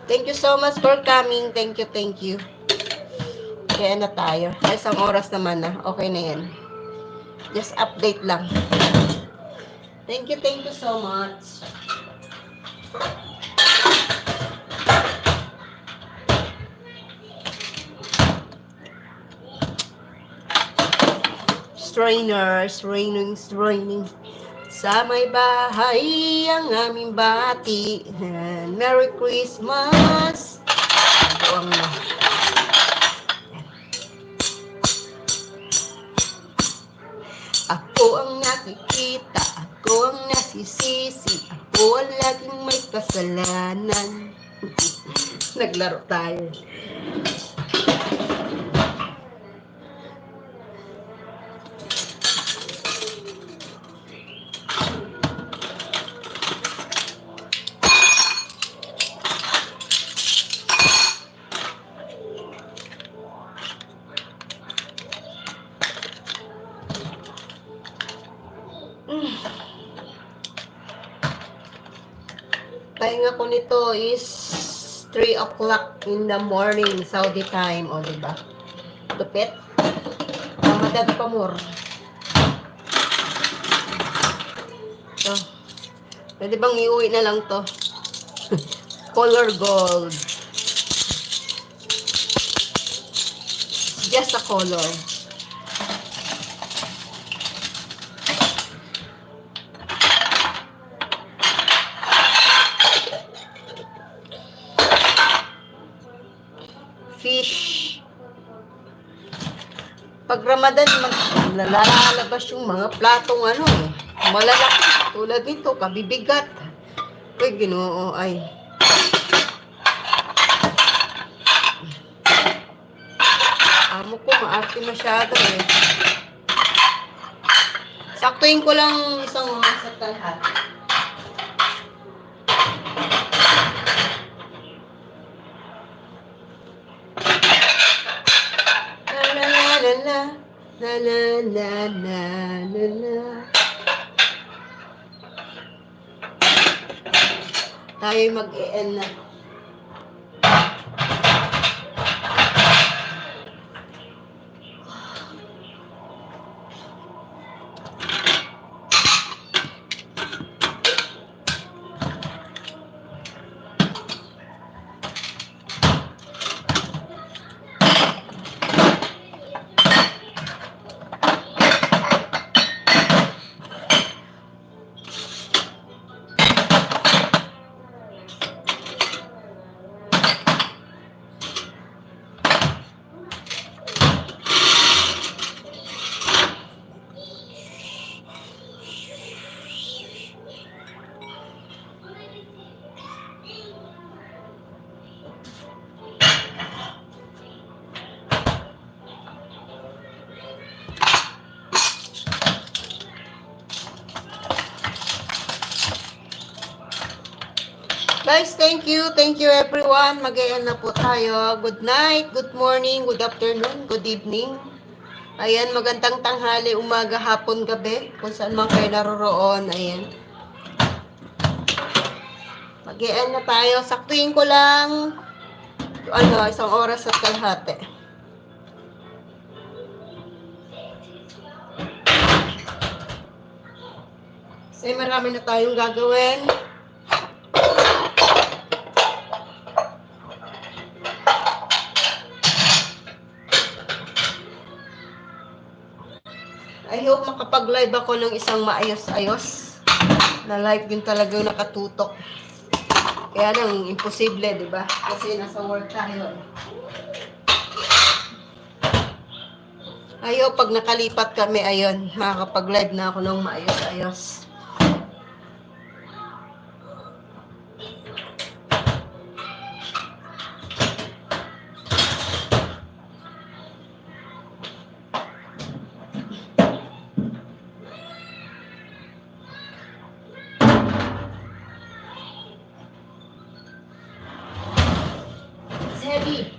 Thank you so much for coming. Thank you, thank you. Kaya na tayo. Ay, isang oras naman na. Okay na yan. Just update lang. Thank you so much. Strainers, raining. Sa may bahay ang aming bati. Merry Christmas. Buwang na. Ako ang nakikita, ako ang nasisisi, ako ang laging may kasalanan. Naglaro tayo. Pahinga ko nito is 3 o'clock in the morning, Saudi time. O, diba? Lupit. Madad pa more. So, pwede bang iuwi na lang to? Color gold. Just a color. Fish. Pag Ramadan, lalabas yung mga platong malalaki. Tulad nito, kabibigat. Uy, Ginoo, ay. Amo ko, maarte masyado eh. Saktuin ko lang isang sa talhat. La. Tayo mag-e-end na. Guys, thank you. Thank you everyone. Mag-e-end na po tayo. Good night, good morning, good afternoon, good evening. Ayan, magandang tanghali, umaga, hapon, gabi. Kung saan man kayo naroroon. Ayan. Mag-e-end na tayo. Saktuin ko lang isang oras at kalahati. Kasi marami na tayong gagawin. I hope makapag-live ako ng isang maayos-ayos na live din talagang nakatutok. Kaya lang, imposible, di ba? Kasi nasa work tayo. I hope pag nakalipat kami, ayun, makakapag-live na ako ng maayos-ayos. Heavy.